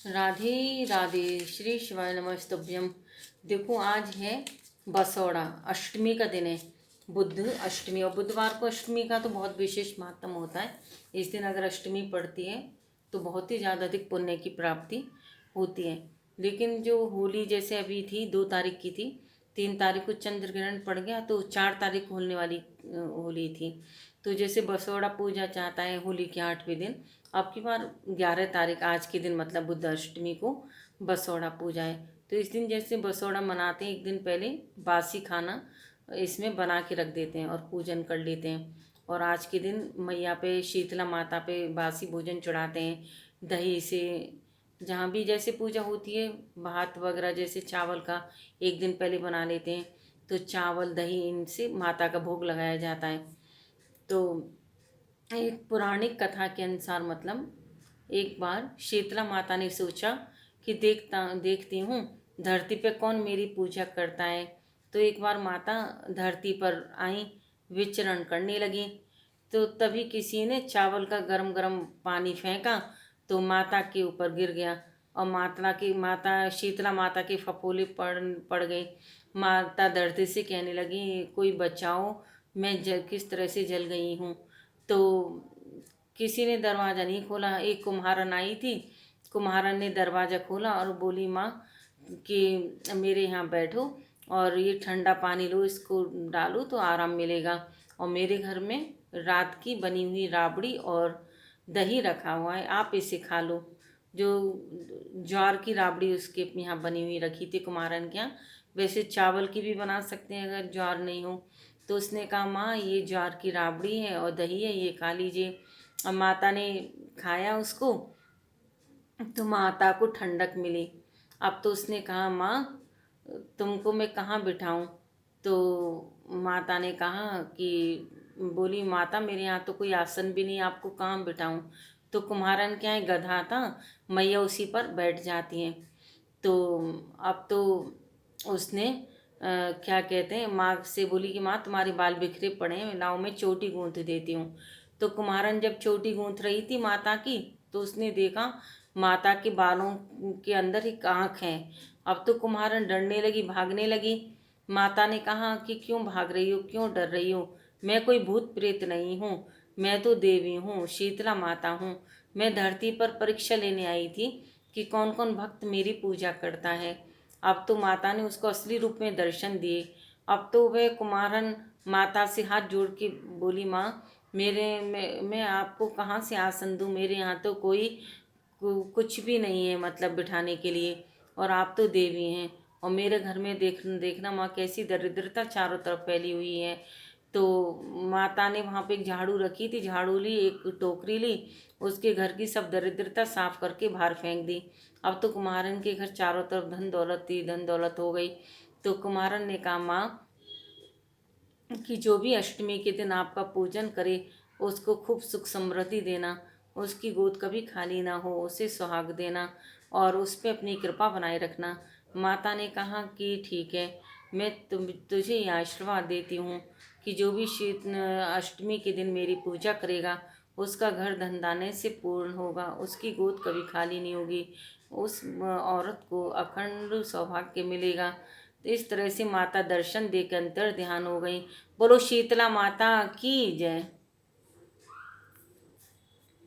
राधे राधे। श्री शिवाय नमस्तुभ्यम। देखो, आज है बसौड़ा, अष्टमी का दिन है। बुद्ध अष्टमी, और बुधवार को अष्टमी का तो बहुत विशेष महत्व होता है। इस दिन अगर अष्टमी पड़ती है तो बहुत ही ज़्यादा अधिक पुण्य की प्राप्ति होती है। लेकिन जो होली जैसे अभी थी, 2 तारीख की थी, 3 तारीख को चंद्र ग्रहण पड़ गया, तो 4 तारीख को होने वाली होली थी। तो जैसे बसौड़ा पूजा चाहता है होली के 8वें दिन, अब की बार 11 तारीख, आज के दिन मतलब बुद्ध अष्टमी को बसौड़ा पूजा है। तो इस दिन जैसे बसौड़ा मनाते हैं, एक दिन पहले बासी खाना इसमें बना के रख देते हैं और पूजन कर लेते हैं। और आज के दिन मैया पे, शीतला माता पे बासी भोजन चढ़ाते हैं दही से। जहाँ भी जैसे पूजा होती है, भात वगैरह जैसे चावल का एक दिन पहले बना लेते हैं, तो चावल दही इनसे माता का भोग लगाया जाता है। तो एक पौराणिक कथा के अनुसार, मतलब एक बार शीतला माता ने सोचा कि देखती हूँ धरती पे कौन मेरी पूजा करता है। तो एक बार माता धरती पर आई, विचरण करने लगी। तो तभी किसी ने चावल का गरम गरम पानी फेंका, तो माता के ऊपर गिर गया, और माता शीतला माता के फफोले पड़ गए। माता धरती से कहने लगी, कोई बचाओ, मैं किस तरह से जल गई हूँ। तो किसी ने दरवाज़ा नहीं खोला। एक कुम्हारन आई थी, कुम्हारन ने दरवाज़ा खोला और बोली, माँ कि मेरे यहाँ बैठो और ये ठंडा पानी लो, इसको डालो तो आराम मिलेगा। और मेरे घर में रात की बनी हुई राबड़ी और दही रखा हुआ है, आप इसे खा लो। जो ज्वार की राबड़ी उसके यहाँ बनी हुई रखी थी कुम्हारन के यहाँ। वैसे चावल की भी बना सकते हैं अगर ज्वार नहीं हो। तो उसने कहा, माँ ये ज्वार की राबड़ी है और दही है, ये खा लीजिए। अब माता ने खाया उसको, तो माता को ठंडक मिली। अब तो उसने कहा, माँ तुमको मैं कहाँ बिठाऊं। तो माता ने कहा कि, बोली माता मेरे यहाँ तो कोई आसन भी नहीं, आपको कहाँ बिठाऊं। तो कुम्हारन क्या है, गधा था, मैया उसी पर बैठ जाती हैं। तो अब तो उसने क्या कहते हैं, माँ से बोली कि माँ तुम्हारे बाल बिखरे पड़े हैं, लाओ मैं चोटी गूंथ देती हूँ। तो कुम्हारन जब चोटी गूंथ रही थी माता की, तो उसने देखा माता के बालों के अंदर एक आँख है। अब तो कुम्हारन डरने लगी, भागने लगी। माता ने कहा कि क्यों भाग रही हो, क्यों डर रही हो, मैं कोई भूत प्रेत नहीं हूँ, मैं तो देवी हूँ, शीतला माता हूँ। मैं धरती पर परीक्षा लेने आई थी कि कौन कौन भक्त मेरी पूजा करता है। अब तो माता ने उसको असली रूप में दर्शन दिए। अब तो वह कुम्हारन माता से हाथ जोड़ के बोली, माँ मैं आपको कहाँ से आसन दूँ, मेरे यहाँ तो कोई कुछ भी नहीं है, मतलब बिठाने के लिए, और आप तो देवी हैं। और मेरे घर में देखना माँ कैसी दरिद्रता चारों तरफ फैली हुई है। तो माता ने वहाँ पे एक झाड़ू रखी थी, झाड़ू ली, एक टोकरी ली, उसके घर की सब दरिद्रता साफ करके बाहर फेंक दी। अब तो कुम्हारन के घर चारों तरफ धन दौलत थी, धन दौलत हो गई। तो कुम्हारन ने कहा, माँ कि जो भी अष्टमी के दिन आपका पूजन करे, उसको खूब सुख समृद्धि देना, उसकी गोद कभी खाली ना हो, उसे सुहाग देना और उस पर अपनी कृपा बनाए रखना। माता ने कहा कि ठीक है, मैं तुझे ये आशीर्वाद देती हूँ कि जो भी शीत अष्टमी के दिन मेरी पूजा करेगा, उसका घर धन धान्य से पूर्ण होगा, उसकी गोद कभी खाली नहीं होगी, उस औरत को अखंड सौभाग्य मिलेगा। तो इस तरह से माता दर्शन देकर अंतर ध्यान हो गई। बोलो शीतला माता की जय।